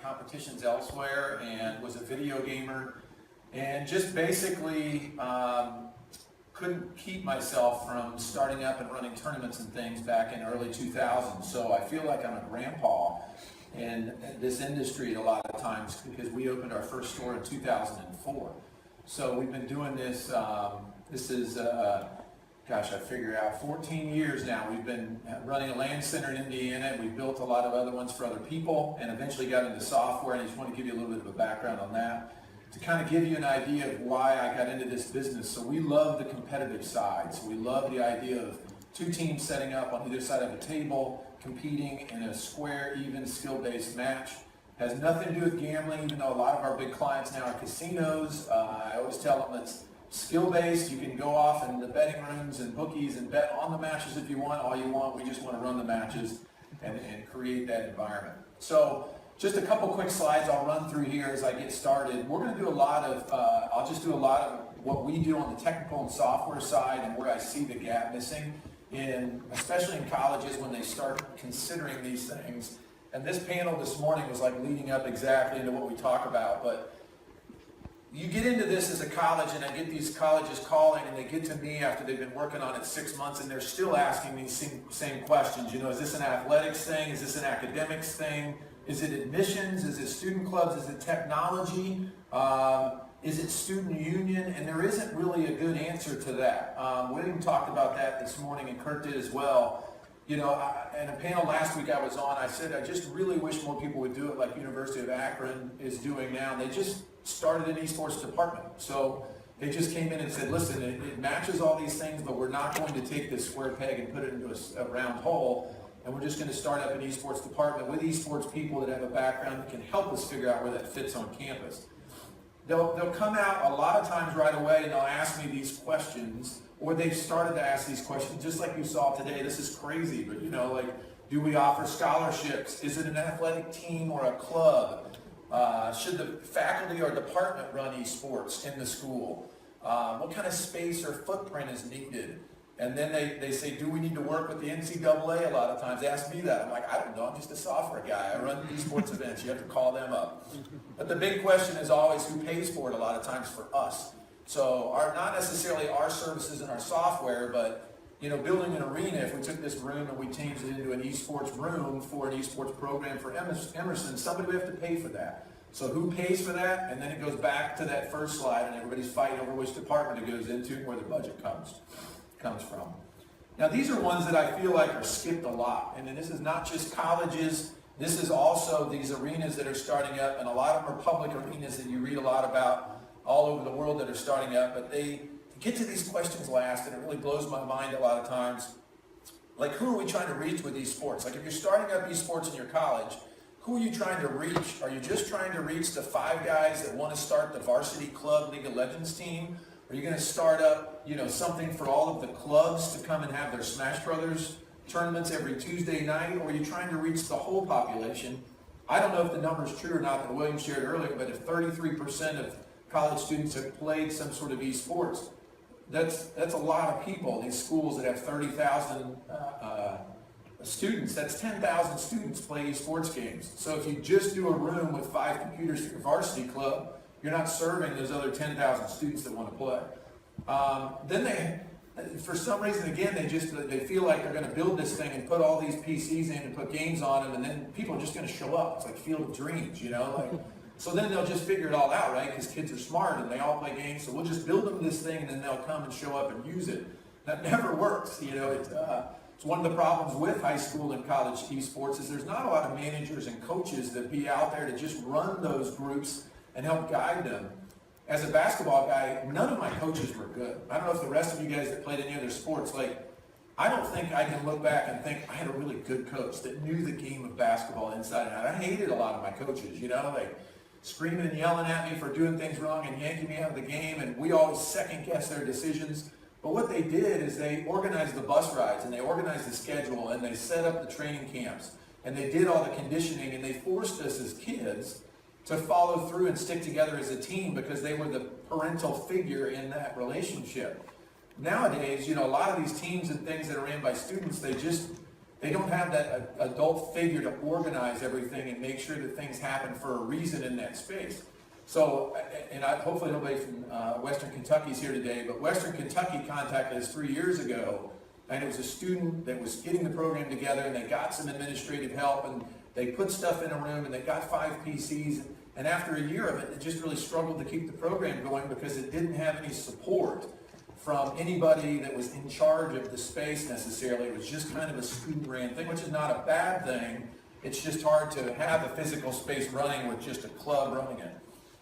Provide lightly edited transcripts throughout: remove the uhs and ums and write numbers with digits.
competitions elsewhere and was a video gamer, and just basically couldn't keep myself from starting up and running tournaments and things back in early 2000s. So I feel like I'm a grandpa in this industry a lot of times, because we opened our first store in 2004. So we've been doing this, this is, gosh, I figure out 14 years now. We've been running a land center in Indiana. We built a lot of other ones for other people and eventually got into software, and I just want to give you a little bit of a background on that to kind of give you an idea of why I got into this business. So we love the competitive side. So we love the idea of two teams setting up on either side of a table, competing in a square, even, skill-based match. Has nothing to do with gambling, even though a lot of our big clients now are casinos. I always tell them it's skill-based. You can go off in the betting rooms and bookies and bet on the matches if you want, all you want. We just want to run the matches and create that environment. So just a couple quick slides I'll run through here as I get started. We're going to do a lot of, I'll just do a lot of what we do on the technical and software side and where I see the gap missing, especially in colleges when they start considering these things. And this panel this morning was like leading up exactly into what we talk about. But you get into this as a college, and I get these colleges calling, and they get to me after they've been working on it 6 months, and they're still asking these same questions. You know, is this an athletics thing? Is this an academics thing? Is it admissions? Is it student clubs? Is it technology? Is it student union? And there isn't really a good answer to that. William talked about that this morning, and Kurt did as well. You know, in a panel last week I was on, I said I just really wish more people would do it like University of Akron is doing now. They just started an esports department. So they just came in and said, listen, it matches all these things, but we're not going to take this square peg and put it into a round hole. And we're just going to start up an esports department with esports people that have a background that can help us figure out where that fits on campus. They'll come out a lot of times right away and they'll ask me these questions, or they've started to ask these questions just like you saw today. This is crazy, but you know, like, do we offer scholarships? Is it an athletic team or a club? Should the faculty or department run esports in the school? What kind of space or footprint is needed? And then they say, do we need to work with the NCAA? A lot of times they ask me that. I'm like, I don't know, I'm just a software guy. I run esports events. You have to call them up. But the big question is always who pays for it a lot of times for us. So not necessarily our services and our software, but you know, building an arena, if we took this room and we changed it into an esports room for an esports program for Emerson, somebody would have to pay for that. So who pays for that? And then it goes back to that first slide and everybody's fighting over which department it goes into and where the budget comes from. Now these are ones that I feel like are skipped a lot, and this is not just colleges, this is also these arenas that are starting up, and a lot of them are public arenas that you read a lot about all over the world that are starting up, but they get to these questions last, and it really blows my mind a lot of times. Like, who are we trying to reach with these sports? Like, if you're starting up esports in your college, who are you trying to reach? Are you just trying to reach the 5 guys that want to start the varsity club League of Legends team? Are you going to start up, you know, something for all of the clubs to come and have their Smash Brothers tournaments every Tuesday night? Or are you trying to reach the whole population? I don't know if the number is true or not that William shared earlier, but if 33% of college students have played some sort of esports, that's a lot of people. These schools that have 30,000 students, that's 10,000 students play esports games. So if you just do a room with 5 computers for your varsity club, you're not serving those other 10,000 students that want to play. Then they, for some reason, again, they feel like they're going to build this thing and put all these PCs in and put games on them, and then people are just going to show up. It's like Field of Dreams, you know? Like, so then they'll just figure it all out, right? Because kids are smart and they all play games, so we'll just build them this thing and then they'll come and show up and use it. That never works, you know? It's one of the problems with high school and college esports is there's not a lot of managers and coaches that be out there to just run those groups and help guide them. As a basketball guy, none of my coaches were good. I don't know if the rest of you guys that played any other sports, like, I don't think I can look back and think I had a really good coach that knew the game of basketball inside and out. I hated a lot of my coaches, you know, like screaming and yelling at me for doing things wrong and yanking me out of the game, and we always second guess their decisions. But what they did is they organized the bus rides and they organized the schedule and they set up the training camps and they did all the conditioning and they forced us as kids to follow through and stick together as a team because they were the parental figure in that relationship. Nowadays, you know, a lot of these teams and things that are ran by students, they they don't have that adult figure to organize everything and make sure that things happen for a reason in that space. So, hopefully nobody from Western Kentucky is here today, but Western Kentucky contacted us 3 years ago, and it was a student that was getting the program together, and they got some administrative help, and they put stuff in a room, and they got 5 PCs, and after a year of it, it just really struggled to keep the program going because it didn't have any support from anybody that was in charge of the space necessarily. It was just kind of a student-ran thing, which is not a bad thing. It's just hard to have a physical space running with just a club running it.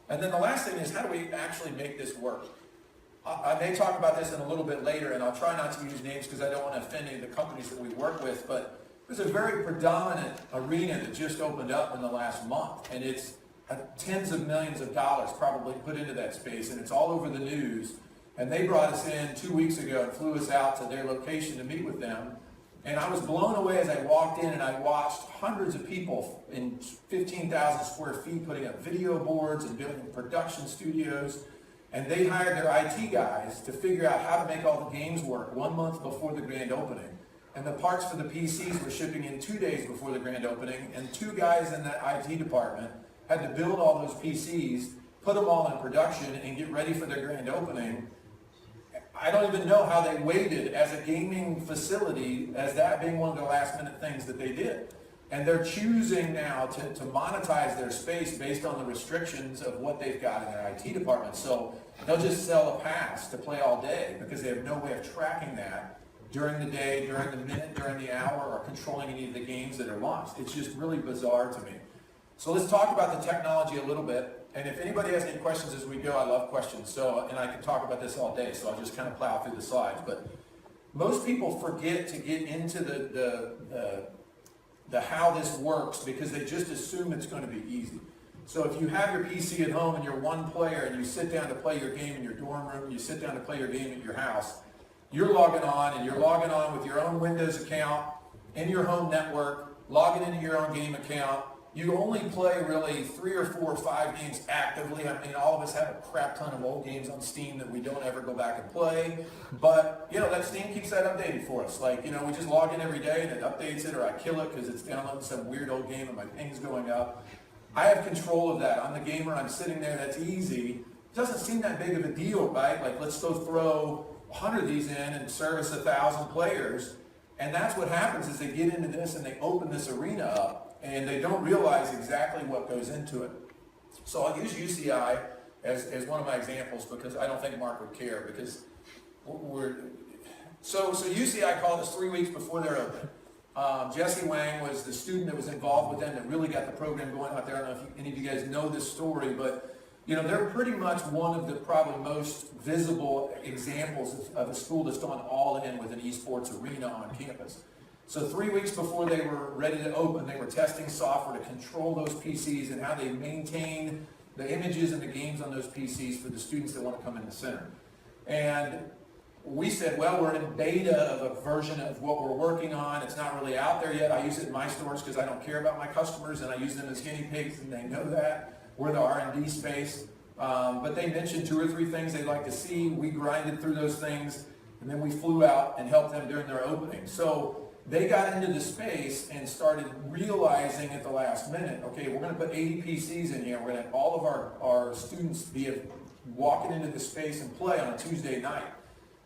And then the last thing is, how do we actually make this work? I may talk about this in a little bit later, and I'll try not to use names because I don't want to offend any of the companies that we work with, but there's a very predominant arena that just opened up in the last month, and it's tens of millions of dollars probably put into that space, and it's all over the news. And they brought us in 2 weeks ago and flew us out to their location to meet with them. And I was blown away as I walked in and I watched hundreds of people in 15,000 square feet putting up video boards and building production studios. And they hired their IT guys to figure out how to make all the games work 1 month before the grand opening. And the parts for the PCs were shipping in 2 days before the grand opening. And 2 guys in that IT department had to build all those PCs, put them all in production, and get ready for their grand opening. I don't even know how they waited as a gaming facility as that being one of the last minute things that they did. And they're choosing now to monetize their space based on the restrictions of what they've got in their IT department. So they'll just sell a pass to play all day because they have no way of tracking that during the day, during the minute, during the hour, or controlling any of the games that are launched. It's just really bizarre to me. So let's talk about the technology a little bit. And if anybody has any questions as we go, I love questions. So, and I can talk about this all day, so I'll just kind of plow through the slides. But most people forget to get into the how this works because they just assume it's going to be easy. So if you have your PC at home and you're one player and you sit down to play your game in your dorm room, you sit down to play your game at your house, you're logging on and you're logging on with your own Windows account in your home network, logging into your own game account. You only play really 3 or 4 or 5 games actively. I mean, all of us have a crap ton of old games on Steam that we don't ever go back and play. But, that Steam keeps that updated for us. Like, we just log in every day and it updates it, or I kill it because it's downloading some weird old game and my ping's going up. I have control of that. I'm the gamer. I'm sitting there. That's easy. It doesn't seem that big of a deal, right? Like, let's go throw 100 of these in and service 1,000 players. And that's what happens is they get into this and they open this arena up. And they don't realize exactly what goes into it. So I'll use UCI as one of my examples because I don't think Mark would care because so UCI called us 3 weeks before they're open. Jesse Wang was the student that was involved with them that really got the program going out there. I don't know if any of you guys know this story, but they're pretty much one of the probably most visible examples of a school that's gone all in with an esports arena on campus. So 3 weeks before they were ready to open, they were testing software to control those PCs and how they maintain the images and the games on those PCs for the students that want to come in the center. And we said, well, we're in beta of a version of what we're working on. It's not really out there yet. I use it in my stores because I don't care about my customers, and I use them as guinea pigs, and they know that. We're the R&D space. But they mentioned 2 or 3 things they'd like to see. We grinded through those things, and then we flew out and helped them during their opening. So they got into the space and started realizing at the last minute, okay, we're going to put 80 PCs in here. We're going to have all of our students be walking into the space and play on a Tuesday night.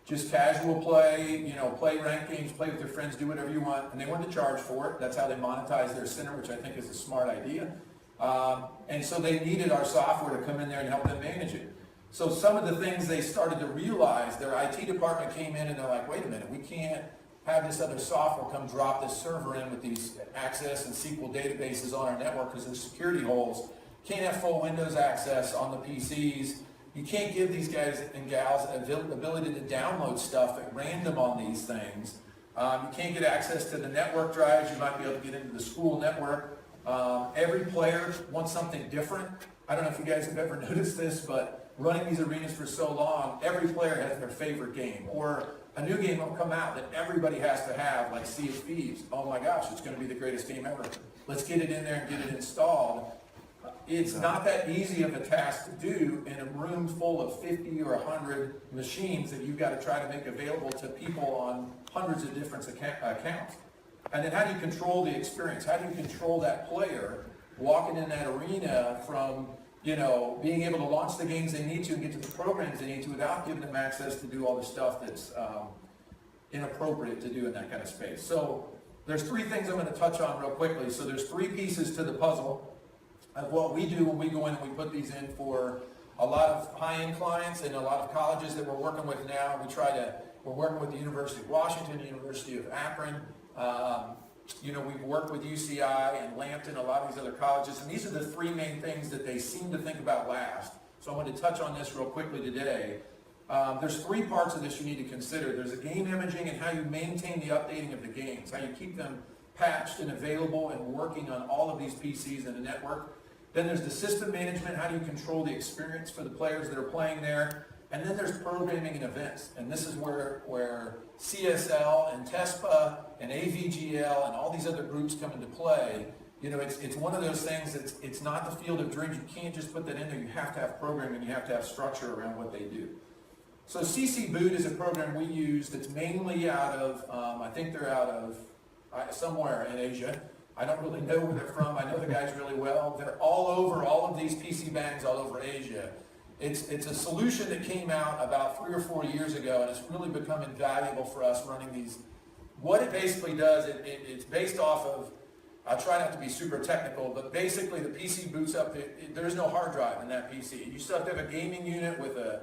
Just casual play, play ranked games, play with your friends, do whatever you want. And they wanted to charge for it. That's how they monetize their center, which I think is a smart idea. And so they needed our software to come in there and help them manage it. So some of the things they started to realize, their IT department came in and they're like, wait a minute, we can't have this other software come drop this server in with these access and SQL databases on our network because there's security holes. Can't have full Windows access on the PCs. You can't give these guys and gals the ability to download stuff at random on these things. You can't get access to the network drives. You might be able to get into the school network. Every player wants something different. I don't know if you guys have ever noticed this, but running these arenas for so long, every player has their favorite game. Or a new game will come out that everybody has to have, like Sea of Thieves. Oh my gosh, it's going to be the greatest game ever. Let's get it in there and get it installed. It's not that easy of a task to do in a room full of 50 or 100 machines that you've got to try to make available to people on hundreds of different accounts. And then how do you control the experience? How do you control that player walking in that arena from, being able to launch the games they need to and get to the programs they need to without giving them access to do all the stuff that's inappropriate to do in that kind of space. So there's three things I'm going to touch on real quickly. So there's three pieces to the puzzle of what we do when we go in and we put these in for a lot of high-end clients and a lot of colleges that we're working with now. We're working with the University of Washington, University of Akron. We've worked with UCI and Lambton, a lot of these other colleges, and these are the three main things that they seem to think about last. So I'm going to touch on this real quickly today. There's three parts of this you need to consider. There's the game imaging and how you maintain the updating of the games, how you keep them patched and available and working on all of these PCs in the network. Then there's the system management, how do you control the experience for the players that are playing there. And then there's programming and events. And this is where CSL and TESPA and AVGL and all these other groups come into play. It's one of those things that's, it's not the field of dreams. You can't just put that in there. You have to have programming. You have to have structure around what they do. So CC Boot is a program we use that's mainly out of, I think they're out of somewhere in Asia. I don't really know where they're from. I know the guys really well. They're all over, all of these PC bangs all over Asia. It's a solution that came out about 3 or 4 years ago, and it's really become invaluable for us running these. What it basically does, it's based off of, I try not to be super technical, but basically the PC boots up, there's no hard drive in that PC. You still have to have a gaming unit with a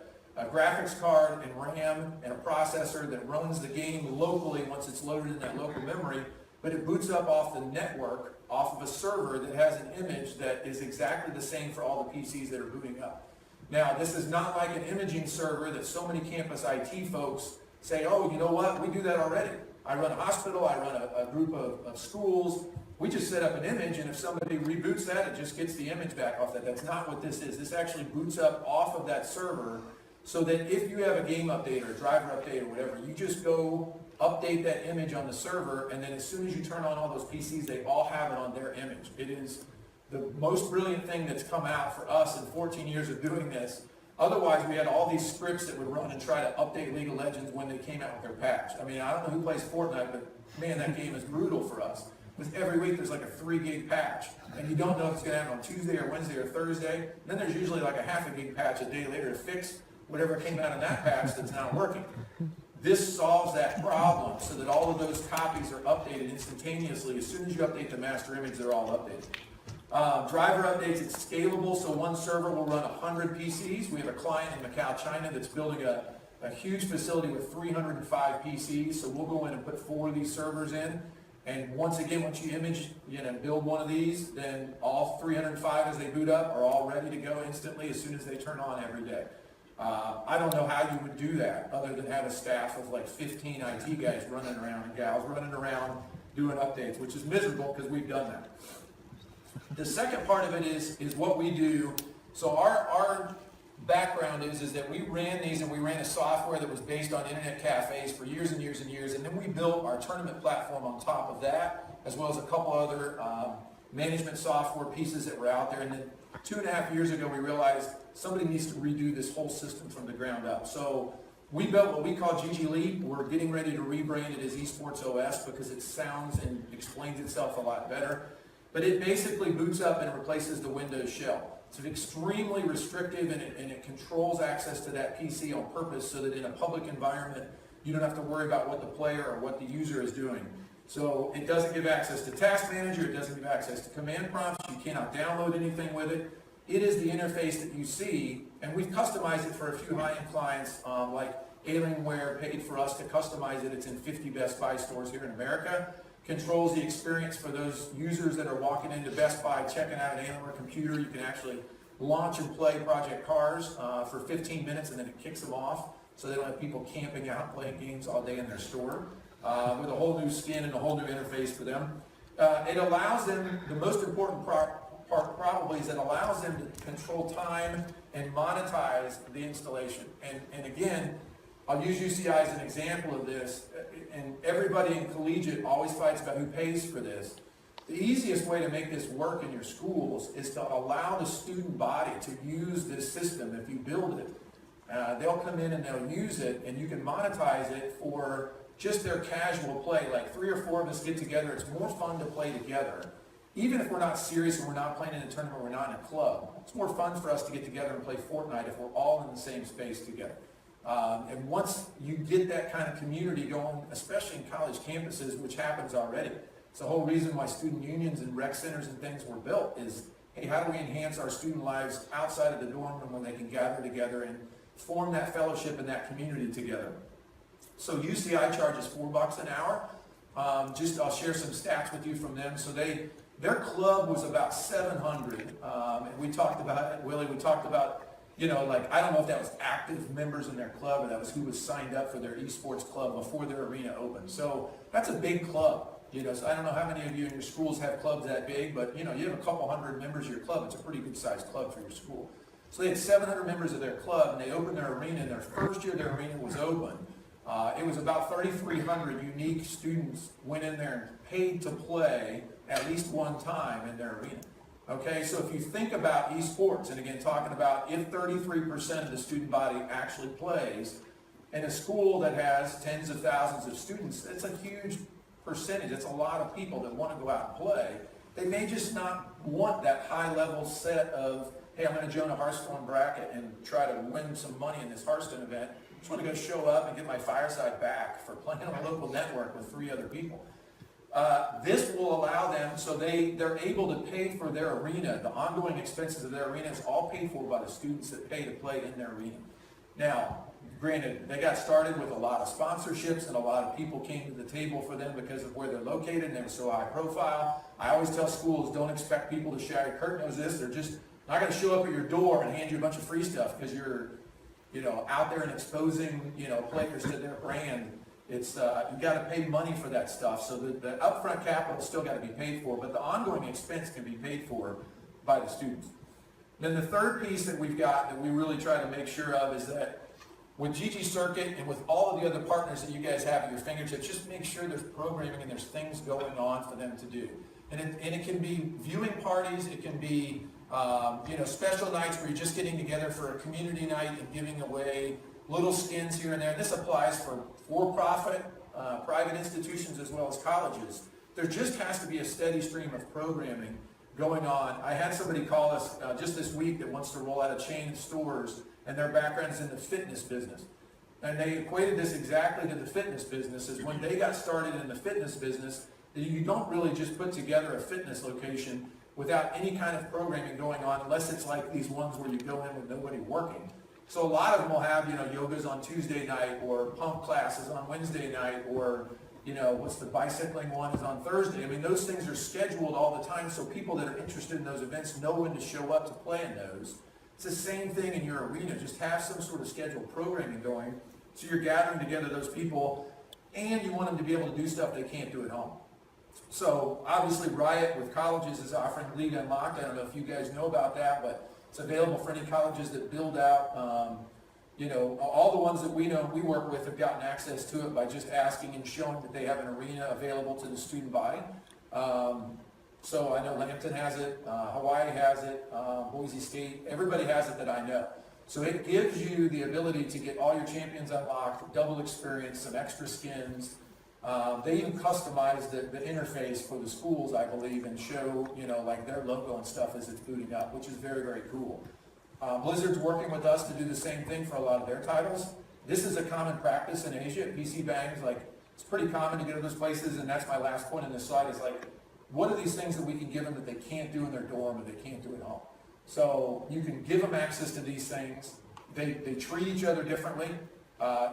graphics card and RAM and a processor that runs the game locally once it's loaded in that local memory, but it boots up off the network, off of a server that has an image that is exactly the same for all the PCs that are booting up. Now, this is not like an imaging server that so many campus IT folks say, oh, you know what, we do that already. I run a hospital, I run a group of schools. We just set up an image, and if somebody reboots that, it just gets the image back off that. That's not what this is. This actually boots up off of that server so that if you have a game update or a driver update or whatever, you just go update that image on the server, and then as soon as you turn on all those PCs, they all have it on their image. It is the most brilliant thing that's come out for us in 14 years of doing this. Otherwise, we had all these scripts that would run and try to update League of Legends when they came out with their patch. I mean, I don't know who plays Fortnite, but man, that game is brutal for us. Because every week there's like a 3 gig patch, and you don't know if it's going to happen on Tuesday or Wednesday or Thursday. Then there's usually like a half a gig patch a day later to fix whatever came out of that patch that's not working. This solves that problem so that all of those copies are updated instantaneously. As soon as you update the master image, they're all updated. Driver updates, it's scalable, so one server will run 100 PCs. We have a client in Macau, China that's building a huge facility with 305 PCs, so we'll go in and put 4 of these servers in. And once again, once you build one of these, then all 305 as they boot up are all ready to go instantly as soon as they turn on every day. I don't know how you would do that other than have a staff of like 15 IT guys running around and gals running around doing updates, which is miserable because we've done that. The second part of it is what we do. So our background is that we ran these, and we ran a software that was based on internet cafes for years and years and years, and then we built our tournament platform on top of that, as well as a couple other management software pieces that were out there. And then 2.5 years ago, we realized somebody needs to redo this whole system from the ground up. So we built what we call ggLeap. We're getting ready to rebrand it as Esports OS because it sounds and explains itself a lot better. But it basically boots up and replaces the Windows shell. It's extremely restrictive, and it controls access to that PC on purpose so that in a public environment, you don't have to worry about what the player or what the user is doing. So it doesn't give access to Task Manager. It doesn't give access to command prompts. You cannot download anything with it. It is the interface that you see, and we've customized it for a few high-end clients, like Alienware paid for us to customize it. It's in 50 Best Buy stores here in America. Controls the experience for those users that are walking into Best Buy, checking out an Alienware computer. You can actually launch and play Project Cars for 15 minutes, and then it kicks them off, so they don't have people camping out playing games all day in their store, with a whole new skin and a whole new interface for them. It allows them, the most important part probably is it allows them to control time and monetize the installation. And again, I'll use UCI as an example of this, and everybody in collegiate always fights about who pays for this. The easiest way to make this work in your schools is to allow the student body to use this system if you build it. They'll come in and they'll use it, and you can monetize it for just their casual play, like 3 or 4 of us get together, it's more fun to play together. Even if we're not serious and we're not playing in a tournament, we're not in a club, it's more fun for us to get together and play Fortnite if we're all in the same space together. And once you get that kind of community going, especially in college campuses, which happens already, it's the whole reason why student unions and rec centers and things were built is, hey, how do we enhance our student lives outside of the dorm room when they can gather together and form that fellowship and that community together. So UCI charges $4 an hour. I'll share some stats with you from them. So their club was about 700, and we talked about it, Willie, we talked about, I don't know if that was active members in their club or that was who was signed up for their esports club before their arena opened. So that's a big club. So I don't know how many of you in your schools have clubs that big, but you have a couple hundred members of your club. It's a pretty good sized club for your school. So they had 700 members of their club, and they opened their arena, and their first year their arena was open. It was about 3,300 unique students went in there and paid to play at least one time in their arena. Okay, so if you think about esports, and again talking about if 33% of the student body actually plays, in a school that has tens of thousands of students, it's a huge percentage. It's a lot of people that want to go out and play. They may just not want that high level set of, hey, I'm going to join a Hearthstone bracket and try to win some money in this Hearthstone event. I just want to go show up and get my fireside back for playing on a local network with 3 other people. This will allow them, so they're able to pay for their arena. The ongoing expenses of their arena is all paid for by the students that pay to play in their arena. Now, granted, they got started with a lot of sponsorships and a lot of people came to the table for them because of where they're located and they were so high profile. I always tell schools, don't expect people to shout your curtain knows this. They're just not going to show up at your door and hand you a bunch of free stuff because you're, out there and exposing, players to their brand. It's you got to pay money for that stuff. So the upfront capital still got to be paid for, but the ongoing expense can be paid for by the students. Then the third piece that we've got that we really try to make sure of is that with ggCircuit and with all of the other partners that you guys have at your fingertips, just make sure there's programming and there's things going on for them to do. And it can be viewing parties, it can be special nights where you're just getting together for a community night and giving away little skins here and there. This applies for-profit, private institutions as well as colleges. There just has to be a steady stream of programming going on. I had somebody call us just this week that wants to roll out a chain of stores, and their background is in the fitness business. And they equated this exactly to the fitness business, as when they got started in the fitness business, you don't really just put together a fitness location without any kind of programming going on, unless it's like these ones where you go in with nobody working. So a lot of them will have, yogas on Tuesday night, or pump classes on Wednesday night, or, what's the bicycling one is on Thursday. I mean, those things are scheduled all the time, so people that are interested in those events know when to show up to play in those. It's the same thing in your arena. Just have some sort of scheduled programming going, so you're gathering together those people, and you want them to be able to do stuff they can't do at home. So obviously Riot with colleges is offering League Unlocked. I don't know if you guys know about that, but it's available for any colleges that build out. All the ones that we know we work with have gotten access to it by just asking and showing that they have an arena available to the student body. So I know Lambton has it, Hawaii has it, Boise State, everybody has it that I know. So it gives you the ability to get all your champions unlocked, double experience, some extra skins. They even customize the interface for the schools, I believe, and show, like their logo and stuff as it's booting up, which is very, very cool. Blizzard's working with us to do the same thing for a lot of their titles. This is a common practice in Asia. PC Bangs, it's pretty common to go to those places, and that's my last point in this slide is what are these things that we can give them that they can't do in their dorm or they can't do at home? So you can give them access to these things. They treat each other differently.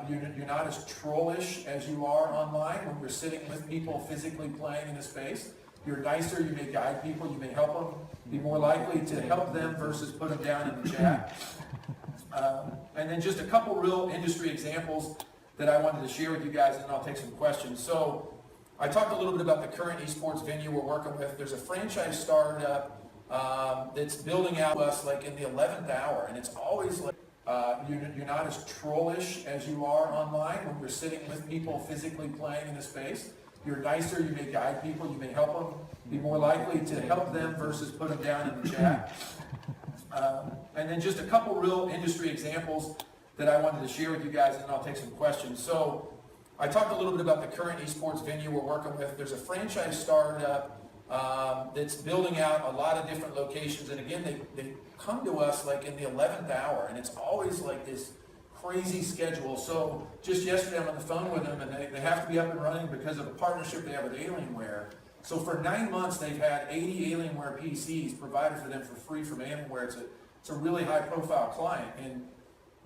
You're not as trollish as you are online when you're sitting with people physically playing in a space. You're nicer, you may guide people, you may help them, be more likely to help them versus put them down in the chat. And then just a couple real industry examples that I wanted to share with you guys, and then I'll take some questions. So I talked a little bit about the current esports venue we're working with. There's a franchise startup that's building out us in the 11th hour, and it's always you're not as trollish as you are online when you're sitting with people physically playing in a space. You're nicer, you may guide people, you may help them, be more likely to help them versus put them down in the chat. And then just a couple real industry examples that I wanted to share with you guys, and then I'll take some questions. So I talked a little bit about the current esports venue we're working with. There's a franchise startup that's building out a lot of different locations. And again, they come to us like in the 11th hour, and it's always like this crazy schedule. So just yesterday I'm on the phone with them, and they have to be up and running because of the partnership they have with Alienware. So for 9 months, they've had 80 Alienware PCs provided for them for free from Alienware. It's a really high-profile client, and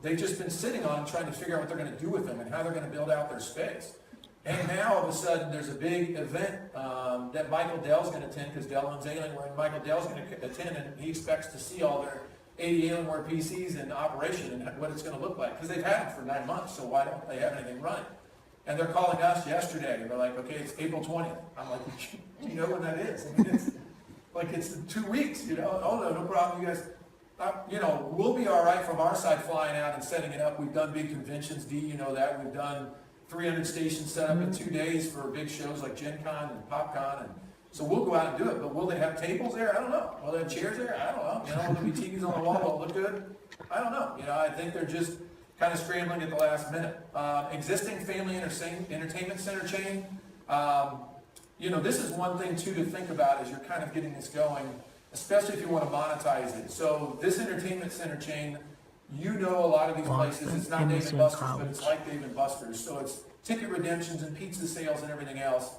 they've just been sitting on them trying to figure out what they're going to do with them and how they're going to build out their space. And now, all of a sudden, there's a big event that Michael Dell's going to attend, because Dell owns Alienware, and Michael Dell's going to attend, and he expects to see all their 80 Alienware PCs in operation and what it's going to look like, because they've had them for 9 months, so why don't they have anything running? And they're calling us yesterday, and they're like, okay, it's April 20th. I'm like, do you know when that is? I mean, it's like, it's 2 weeks, you know? Oh, no problem, you guys. You know, we'll be all right from our side flying out and setting it up. We've done big conventions, D, you know that. We've done 300 stations set up in 2 days for big shows like Gen Con and PopCon. And so we'll go out and do it, but will they have tables there? I don't know. Will they have chairs there? I don't know. You know, will there be TVs on the wall? Will it look good? I don't know. You know, I think they're just kind of scrambling at the last minute. Existing family entertainment center chain. You know, this is one thing too to think about as you're kind of getting this going, especially if you want to monetize it. So this entertainment center chain, you know a lot of these places, it's not Dave & Buster's, but it's like Dave & Buster's. So it's ticket redemptions and pizza sales and everything else.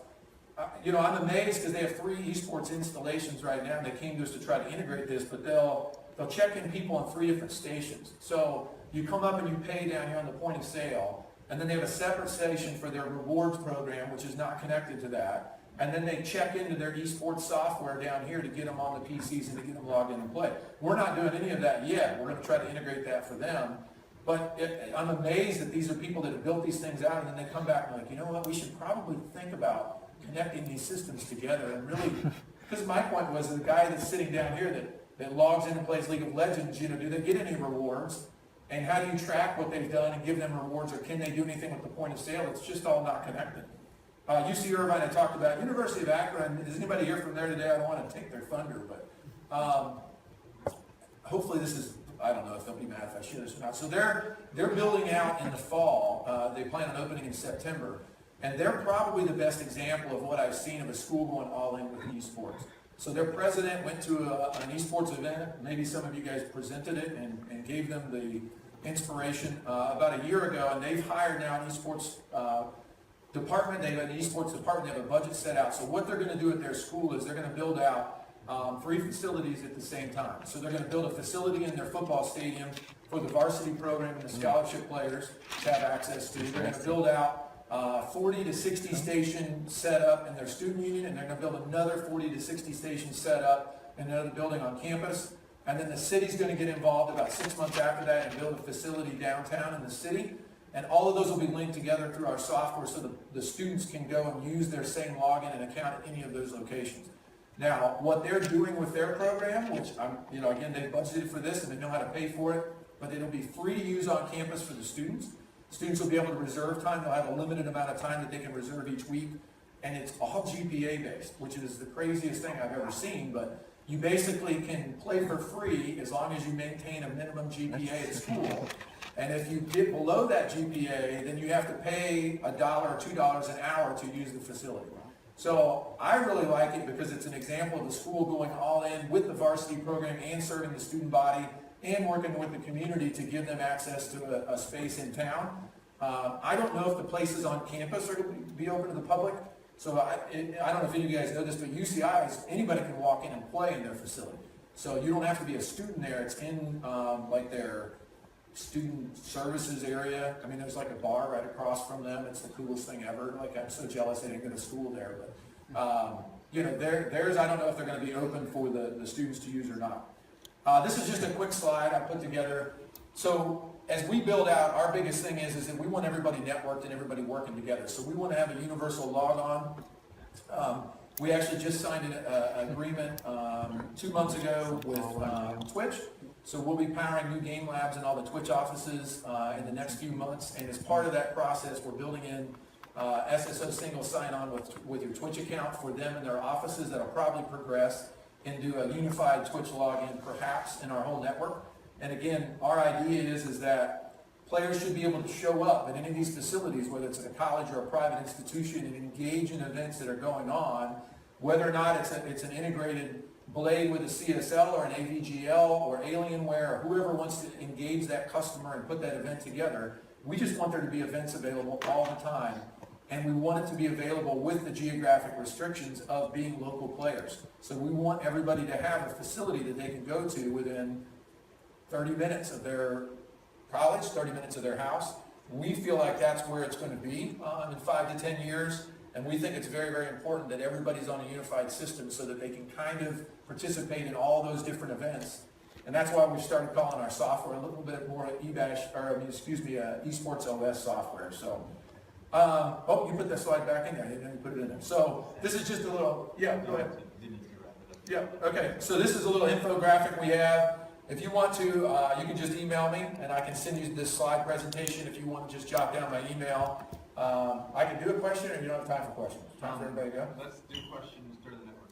You know, I'm amazed because they have 3 esports installations right now, and they came to us to try to integrate this, but they'll check in people on 3 different stations. So you come up and you pay down here on the point of sale, and then they have a separate station for their rewards program, which is not connected to that. And then they check into their esports software down here to get them on the PCs and to get them logged in and play. We're not doing any of that yet. We're going to try to integrate that for them. But I'm amazed that these are people that have built these things out, and then they come back and like, you know what, we should probably think about connecting these systems together. And really, because my point was the guy that's sitting down here that logs in and plays League of Legends, you know, do they get any rewards? And how do you track what they've done and give them rewards, or can they do anything with the point of sale? It's just all not connected. UC Irvine, I talked about. University of Akron, is anybody here from there today? I don't want to take their thunder, but hopefully this is, I don't know if they'll be mad if I share this or not. So they're building out in the fall. They plan on opening in September. And they're probably the best example of what I've seen of a school going all in with esports. So their president went to an esports event. Maybe some of you guys presented it and gave them the inspiration about a year ago. And they've hired now an esports department. They have an esports department. They have a budget set out. So what they're going to do at their school is they're going to build out 3 facilities at the same time. So they're going to build a facility in their football stadium for the varsity program and the scholarship players to have access to. They're going to build out 40 to 60 station setup in their student union, and they're going to build another 40 to 60 station setup in another building on campus. And then the city's going to get involved about 6 months after that and build a facility downtown in the city. And all of those will be linked together through our software so the students can go and use their same login and account at any of those locations. Now, what they're doing with their program, which you know, again, they've budgeted for this and they know how to pay for it, but it'll be free to use on campus for the students. Students will be able to reserve time. They'll have a limited amount of time that they can reserve each week. And it's all GPA based, which is the craziest thing I've ever seen. But you basically can play for free as long as you maintain a minimum GPA at school. And if you get below that GPA, then you have to pay $1 or $2 an hour to use the facility. So I really like it because it's an example of the school going all in with the varsity program and serving the student body and working with the community to give them access to a space in town. I don't know if the places on campus are going to be open to the public. So I don't know if any of you guys know this, but UCI, anybody can walk in and play in their facility. So you don't have to be a student there. It's in like their student services area. I mean, there's like a bar right across from them. It's the coolest thing ever. Like, I'm so jealous they didn't go to school there. But you know, theirs, I don't know if they're going to be open for the students to use or not. This is just a quick slide I put together. So as we build out, our biggest thing is that we want everybody networked and everybody working together. So we want to have a universal log on. We actually just signed an agreement 2 months ago with Twitch. So we'll be powering new game labs in all the Twitch offices in the next few months. And as part of that process, we're building in SSO single sign-on with your Twitch account for them and their offices. That'll probably progress into a unified Twitch login, perhaps in our whole network. And again, our idea is that players should be able to show up at any of these facilities, whether it's at a college or a private institution, and engage in events that are going on, whether or not it's an integrated blade with a CSL or an AVGL or Alienware or whoever wants to engage that customer and put that event together. We just want there to be events available all the time, and we want it to be available with the geographic restrictions of being local players. So we want everybody to have a facility that they can go to within 30 minutes of their college, 30 minutes of their house. We feel like that's where it's going to be in 5 to 10 years, and we think it's very, very important that everybody's on a unified system so that they can kind of participate in all those different events. And that's why we started calling our software a little bit more Esports OS software. So, oh, you put that slide back in there. I didn't put it in there. So this is just a little, yeah, go ahead. Yeah, okay. So this is a little infographic we have. If you want to, you can just email me, and I can send you this slide presentation if you want to just jot down my email. I can do a question, or you don't have time for questions? Time for everybody to go? Let's do questions during the network.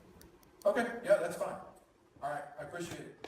Okay, yeah, that's fine. All right, I appreciate it.